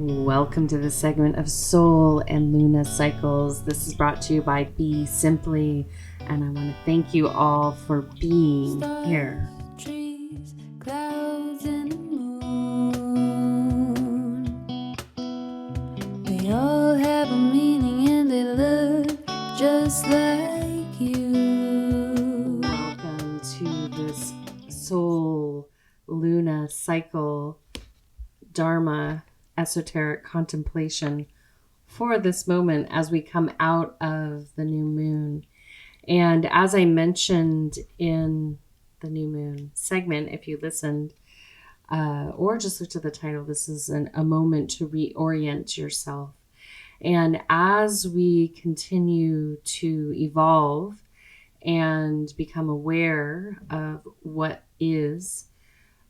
Welcome to the segment of Soul and Luna Cycles. This is brought to you by BeSimply, and I want to thank you all for being here. Trees, clouds, and the moon. They all have a meaning and they look just like you. Welcome to this Soul Luna Cycle Dharma esoteric contemplation for this moment as we come out of the new moon. And as I mentioned in the new moon segment, if you listened or just looked at the title, this is a moment to reorient yourself. And as we continue to evolve and become aware of what is,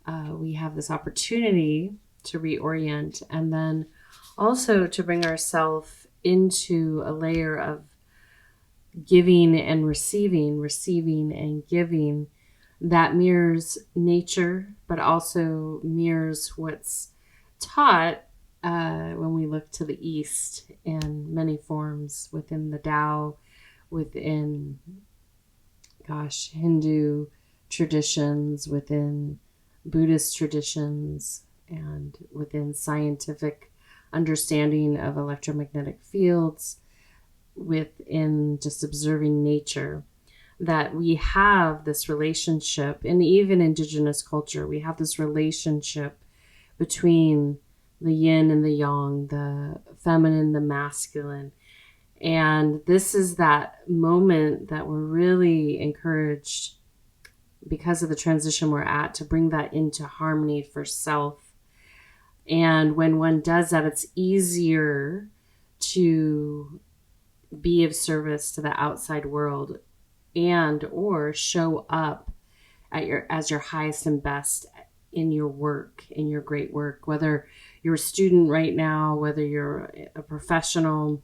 we have this opportunity to reorient, and then also to bring ourselves into a layer of giving and receiving and giving that mirrors nature, but also mirrors what's taught when we look to the East in many forms within the Tao, within, Hindu traditions, within Buddhist traditions, and within scientific understanding of electromagnetic fields, within just observing nature, that we have this relationship, and even indigenous culture, we have this relationship between the yin and the yang, the feminine, the masculine. And this is that moment that we're really encouraged, because of the transition we're at, to bring that into harmony for self. And when one does that, it's easier to be of service to the outside world and or show up as your highest and best in your work, in your great work, whether you're a student right now, whether you're a professional,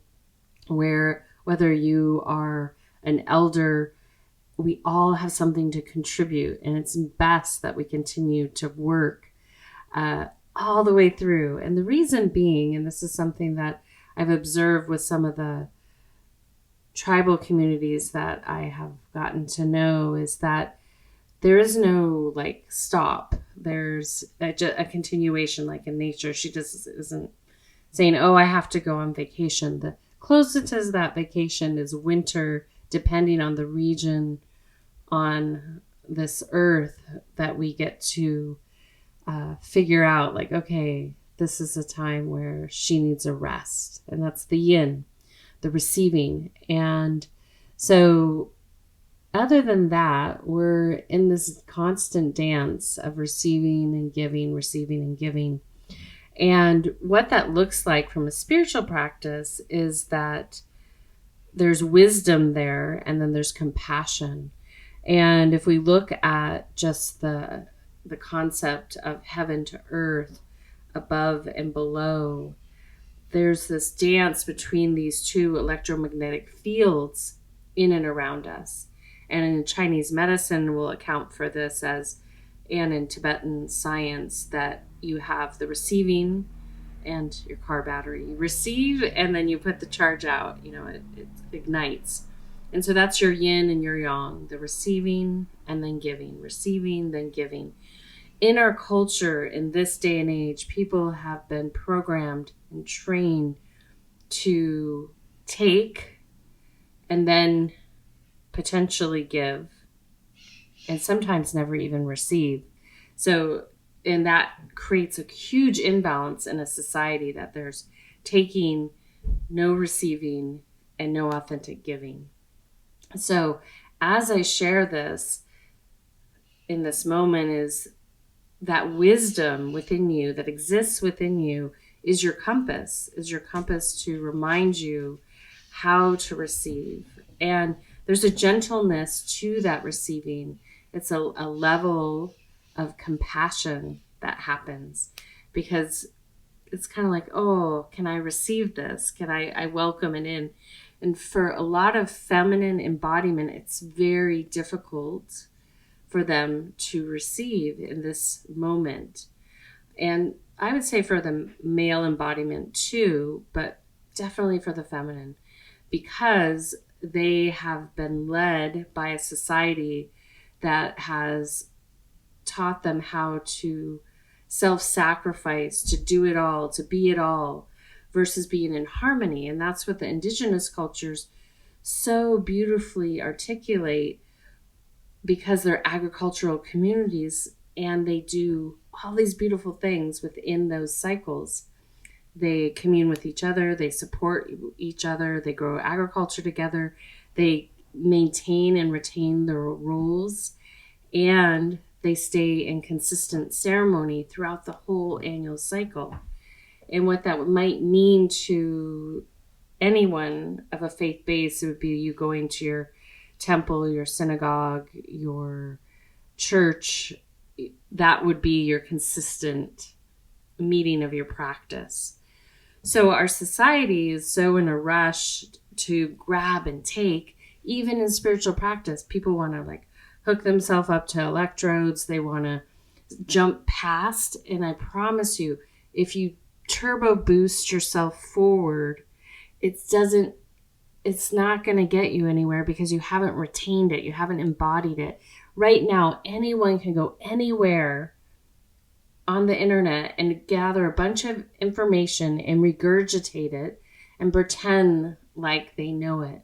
whether you are an elder. We all have something to contribute, and it's best that we continue to work all the way through. And the reason being, and this is something that I've observed with some of the tribal communities that I have gotten to know, is that there is no stop. There's a continuation, like in nature. She just isn't saying, oh, I have to go on vacation. The closest to that vacation is winter, depending on the region on this earth that we get to figure out, okay, this is a time where she needs a rest. And that's the yin, the receiving. And so other than that, we're in this constant dance of receiving and giving, receiving and giving. And what that looks like from a spiritual practice is that there's wisdom there, and then there's compassion. And if we look at just the concept of heaven to earth, above and below, there's this dance between these two electromagnetic fields in and around us. And in Chinese medicine, we'll account for this as, and in Tibetan science, that you have the receiving and your car battery. You receive, and then you put the charge out. It ignites. And so that's your yin and your yang, the receiving and then giving, receiving, then giving. In our culture, in this day and age, people have been programmed and trained to take and then potentially give, and sometimes never even receive. And that creates a huge imbalance in a society, that there's taking, no receiving, and no authentic giving. So as I share this in this moment, is that wisdom within you, that exists within you, is your compass to remind you how to receive. And there's a gentleness to that receiving. It's a level of compassion that happens, because it's kind of like, oh, can I receive this? Can I welcome it in? And for a lot of feminine embodiment, it's very difficult for them to receive in this moment. And I would say for the male embodiment too, but definitely for the feminine, because they have been led by a society that has taught them how to self-sacrifice, to do it all, to be it all, versus being in harmony. And that's what the indigenous cultures so beautifully articulate, because they're agricultural communities and they do all these beautiful things within those cycles. They commune with each other, they support each other, they grow agriculture together, they maintain and retain their rules, and they stay in consistent ceremony throughout the whole annual cycle. And what that might mean to anyone of a faith base, it would be you going to your temple, your synagogue, your church. That would be your consistent meeting of your practice. So our society is so in a rush to grab and take. Even in spiritual practice, people want to like hook themselves up to electrodes. They want to jump past. And I promise you, if you turbo boost yourself forward, it's not going to get you anywhere, because you haven't retained it. You haven't embodied it. Right now, anyone can go anywhere on the internet and gather a bunch of information and regurgitate it and pretend like they know it.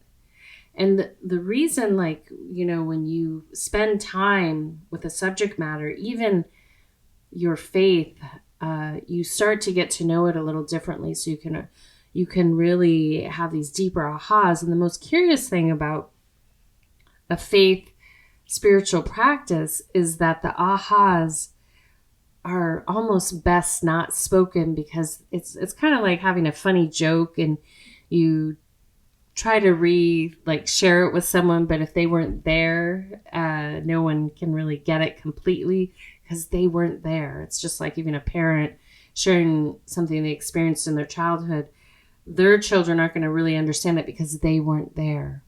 And the reason, like, when you spend time with a subject matter, even your faith, you start to get to know it a little differently. So you can really have these deeper ahas. And the most curious thing about a faith spiritual practice is that the ahas are almost best not spoken, because it's kind of like having a funny joke and you try to share it with someone, but if they weren't there, no one can really get it completely because they weren't there. It's just like even a parent sharing something they experienced in their childhood. Their children aren't going to really understand it because they weren't there.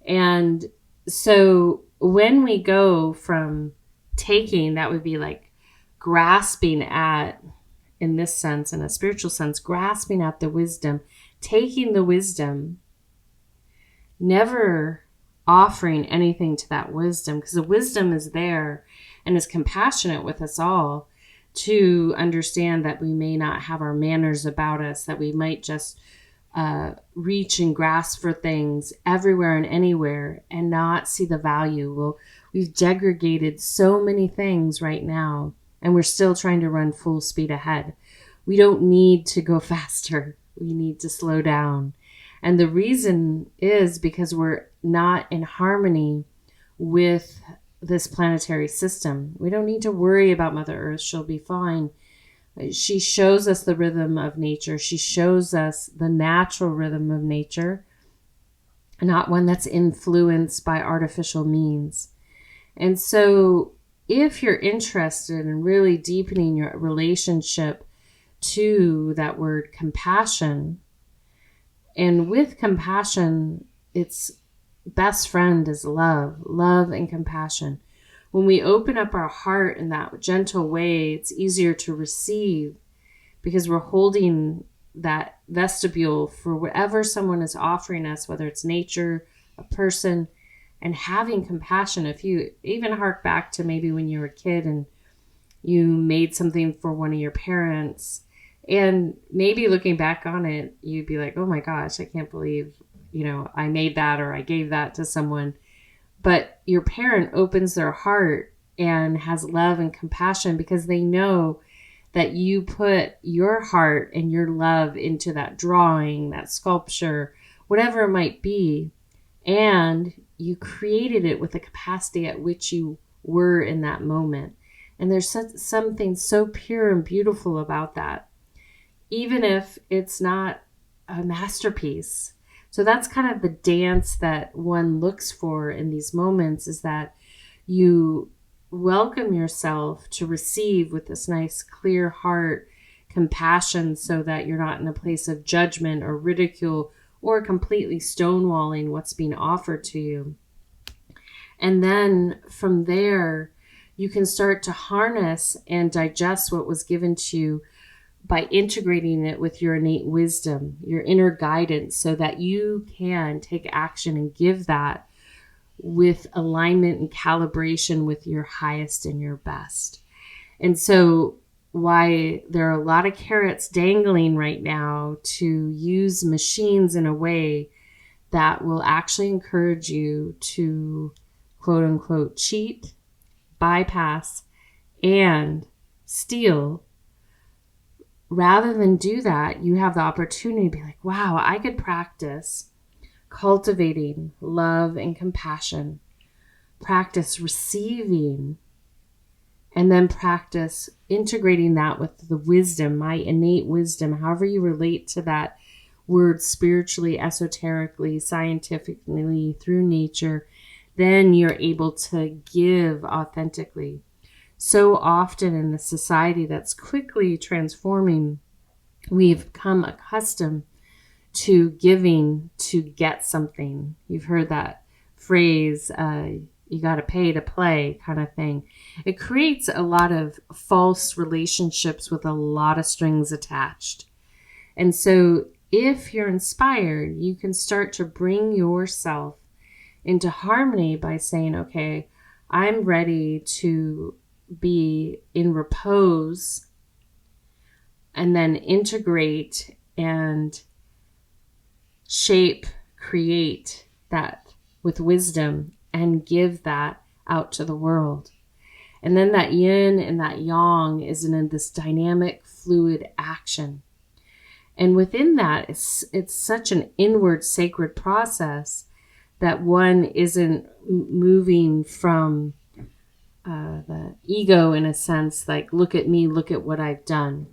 And so when we go from taking, that would be like grasping at, in this sense, in a spiritual sense, grasping at the wisdom, taking the wisdom, never offering anything to that wisdom, because the wisdom is there and is compassionate with us all, to understand that we may not have our manners about us, that we might just reach and grasp for things everywhere and anywhere and not see the value. Well, we've degraded so many things right now, and we're still trying to run full speed ahead. We don't need to go faster. We need to slow down. And the reason is because we're not in harmony with this planetary system. We don't need to worry about Mother Earth. She'll be fine. She shows us the rhythm of nature. She shows us the natural rhythm of nature, not one that's influenced by artificial means. And so if you're interested in really deepening your relationship to that word compassion, and with compassion, its best friend is love and compassion. When we open up our heart in that gentle way, it's easier to receive, because we're holding that vestibule for whatever someone is offering us, whether it's nature, a person, and having compassion. If you even hark back to maybe when you were a kid and you made something for one of your parents, and maybe looking back on it, you'd be like, oh my gosh, I can't believe, I made that or I gave that to someone. But your parent opens their heart and has love and compassion because they know that you put your heart and your love into that drawing, that sculpture, whatever it might be. And you created it with the capacity at which you were in that moment. And there's something so pure and beautiful about that, even if it's not a masterpiece. So that's kind of the dance that one looks for in these moments, is that you welcome yourself to receive with this nice, clear heart, compassion, so that you're not in a place of judgment or ridicule or completely stonewalling what's being offered to you. And then from there, you can start to harness and digest what was given to you by integrating it with your innate wisdom, your inner guidance, so that you can take action and give that with alignment and calibration with your highest and your best. And so, why there are a lot of carrots dangling right now to use machines in a way that will actually encourage you to quote unquote cheat, bypass, and steal. Rather than do that, you have the opportunity to be like, wow, I could practice cultivating love and compassion, practice receiving, and then practice integrating that with the wisdom, my innate wisdom, however you relate to that word spiritually, esoterically, scientifically, through nature. Then you're able to give authentically. So often in the society that's quickly transforming, we've become accustomed to giving to get something. You've heard that phrase, you got to pay to play kind of thing. It creates a lot of false relationships with a lot of strings attached. And so if you're inspired, you can start to bring yourself into harmony by saying, okay, I'm ready to be in repose and then integrate and shape, create that with wisdom and give that out to the world. And then that yin and that yang is in this dynamic, fluid action. And within that, it's such an inward sacred process that one isn't moving from the ego in a sense, like, look at me, look at what I've done.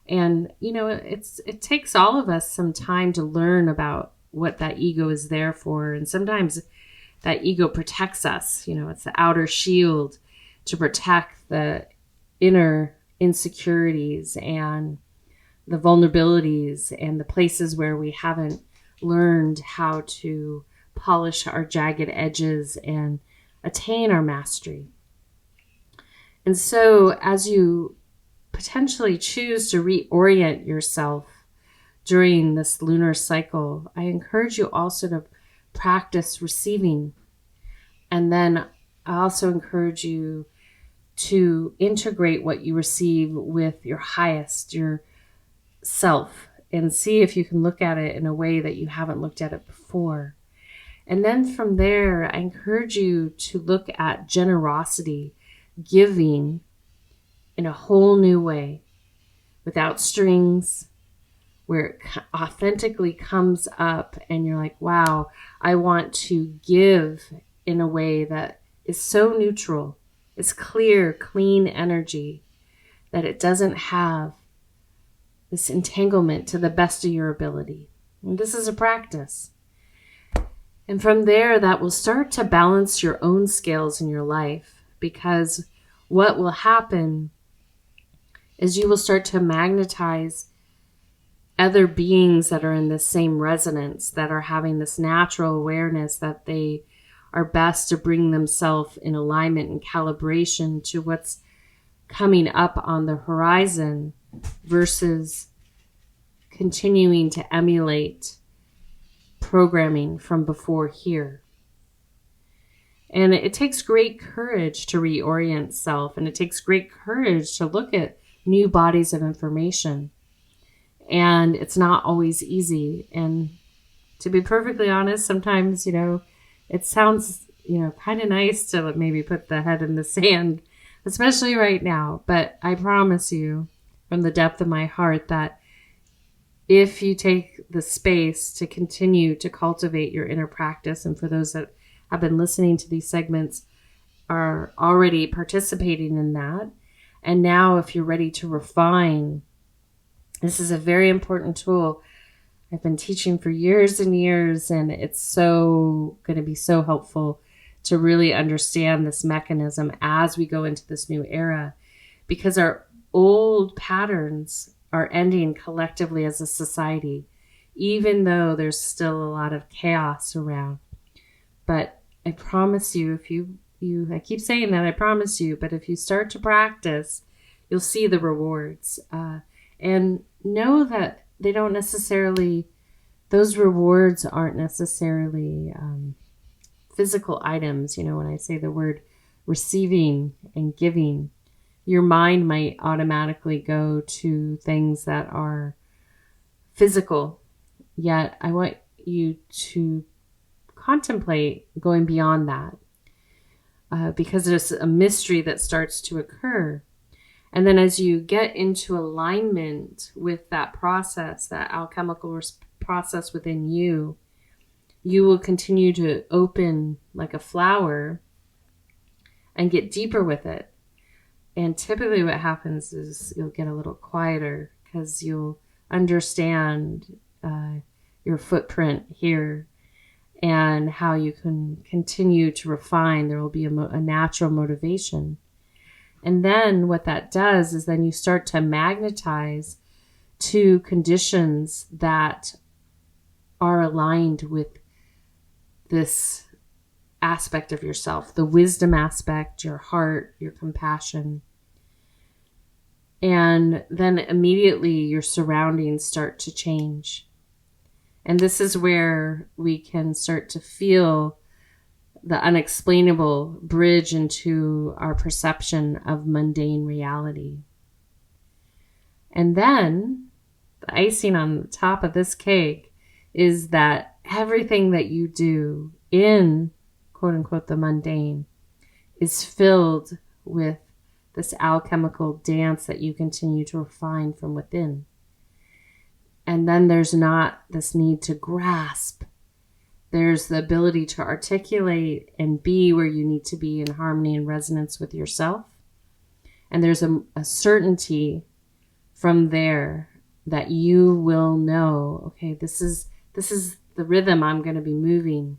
And, you know, it takes all of us some time to learn about what that ego is there for. And sometimes that ego protects us. You know, it's the outer shield to protect the inner insecurities and the vulnerabilities and the places where we haven't learned how to polish our jagged edges and attain our mastery. And so as you potentially choose to reorient yourself during this lunar cycle, I encourage you also to practice receiving. And then I also encourage you to integrate what you receive with your highest, your self, and see if you can look at it in a way that you haven't looked at it before. And then from there, I encourage you to look at generosity, giving in a whole new way, without strings, where it authentically comes up and you're like, wow, I want to give in a way that is so neutral. It's clear, clean energy, that it doesn't have this entanglement, to the best of your ability. And this is a practice. And from there, that will start to balance your own scales in your life, because what will happen is you will start to magnetize other beings that are in the same resonance, that are having this natural awareness that they are best to bring themselves in alignment and calibration to what's coming up on the horizon, versus continuing to emulate programming from before here. And it takes great courage to reorient self, and it takes great courage to look at new bodies of information. And it's not always easy. And to be perfectly honest, sometimes, you know, it sounds, you know, kind of nice to maybe put the head in the sand, especially right now. But I promise you from the depth of my heart that if you take the space to continue to cultivate your inner practice, and for those that have been listening to these segments are already participating in that, and now if you're ready to refine, this is a very important tool I've been teaching for years and years, and it's so going to be so helpful to really understand this mechanism as we go into this new era, because our old patterns are ending collectively as a society, even though there's still a lot of chaos around. But I promise you, if you I keep saying that, I promise you, but if you start to practice, you'll see the rewards. And know that they don't necessarily, those rewards aren't necessarily physical items. You know, when I say the word receiving and giving, your mind might automatically go to things that are physical. Yet I want you to contemplate going beyond that, because there's a mystery that starts to occur. And then as you get into alignment with that process, that alchemical process within you, you will continue to open like a flower and get deeper with it. And typically what happens is you'll get a little quieter because you'll understand your footprint here and how you can continue to refine. There will be a natural motivation. And then what that does is then you start to magnetize to conditions that are aligned with this aspect of yourself, the wisdom aspect, your heart, your compassion. And then immediately your surroundings start to change. And this is where we can start to feel the unexplainable bridge into our perception of mundane reality. And then the icing on the top of this cake is that everything that you do in quote unquote the mundane is filled with this alchemical dance that you continue to refine from within. And then there's not this need to grasp. There's the ability to articulate and be where you need to be in harmony and resonance with yourself. And there's a certainty from there that you will know, okay, this is the rhythm I'm going to be moving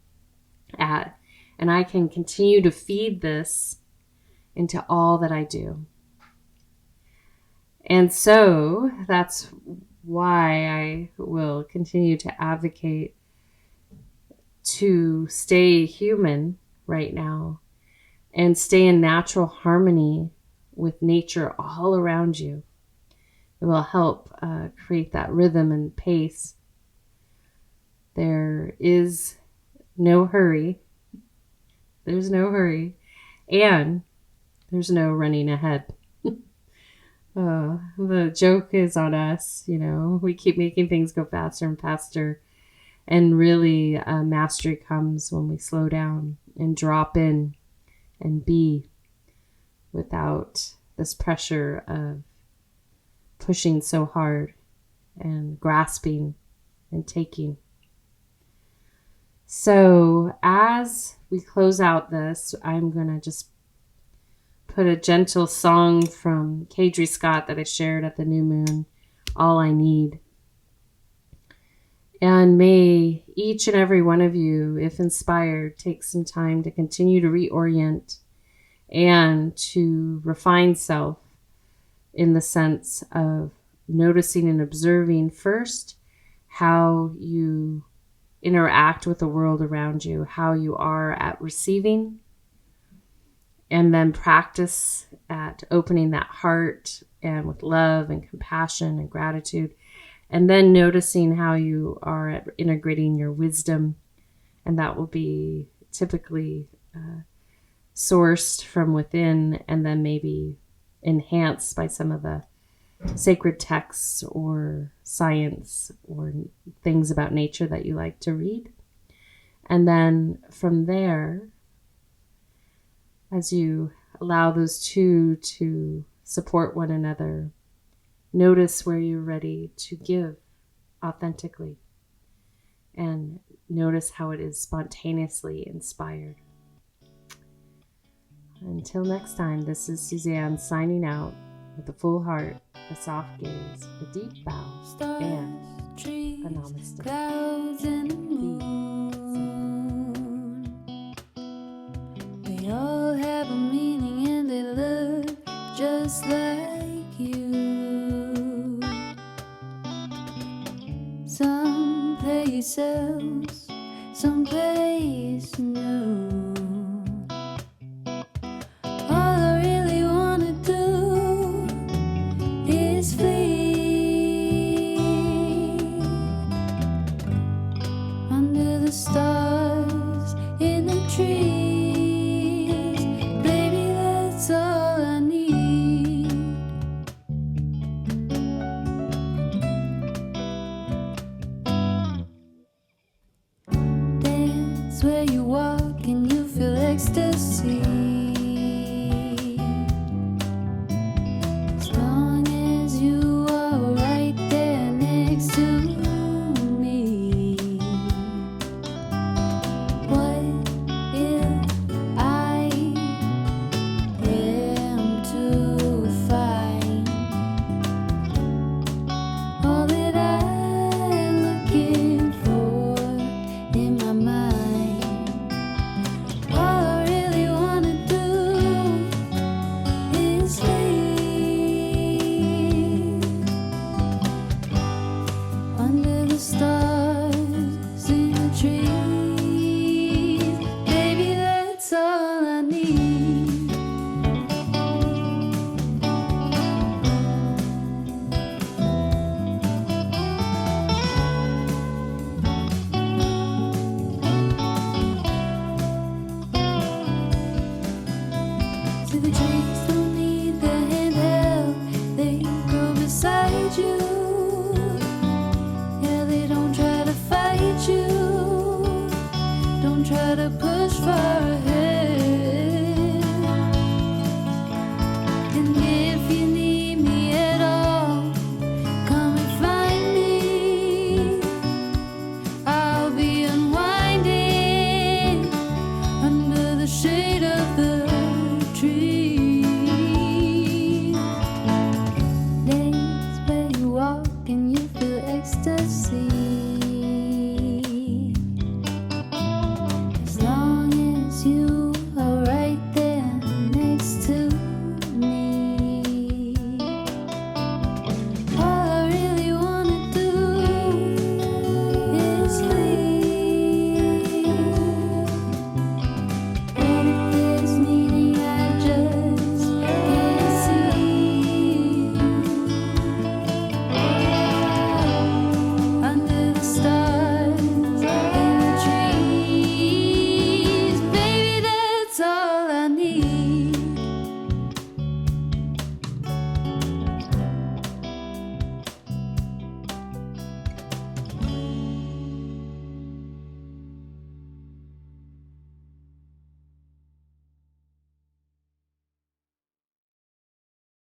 at. And I can continue to feed this into all that I do. And so that's why I will continue to advocate to stay human right now and stay in natural harmony with nature all around you. It will help create that rhythm and pace. There is no hurry. There's no hurry. And there's no running ahead. The joke is on us, you know. We keep making things go faster and faster. And really, mastery comes when we slow down and drop in and be without this pressure of pushing so hard and grasping and taking. So as we close out this, I'm going to just put a gentle song from Kadri Scott that I shared at the new moon, All I Need. And may each and every one of you, if inspired, take some time to continue to reorient and to refine self in the sense of noticing and observing first how you interact with the world around you, how you are at receiving, and then practice at opening that heart and with love and compassion and gratitude. And then noticing how you are at integrating your wisdom. And that will be typically sourced from within and then maybe enhanced by some of the sacred texts or science or things about nature that you like to read. And then from there, as you allow those two to support one another, notice where you're ready to give authentically and notice how it is spontaneously inspired. Until next time, this is Suzanne signing out with a full heart, a soft gaze, a deep bow, Stars, and trees, a namaste. clouds, and the moon. They all have a meaning and they look just like you. Some places, some place new. All I really wanna do is flee. the stars, in the trees. Baby, that's all I need. Dance where you walk and you feel ecstasy. As long as you are right there next to me. What if I am to find all that I'm looking for in my mind? All I really wanna do is live under the stars, in the trees. Baby, that's all I need. See, the trees don't need the handheld, they grow beside you. Yeah, they don't try to fight you, don't try to push far ahead. And if you need me at all, come and find me. I'll be unwinding under the shade of the trees. Days where you walk and you feel ecstasy.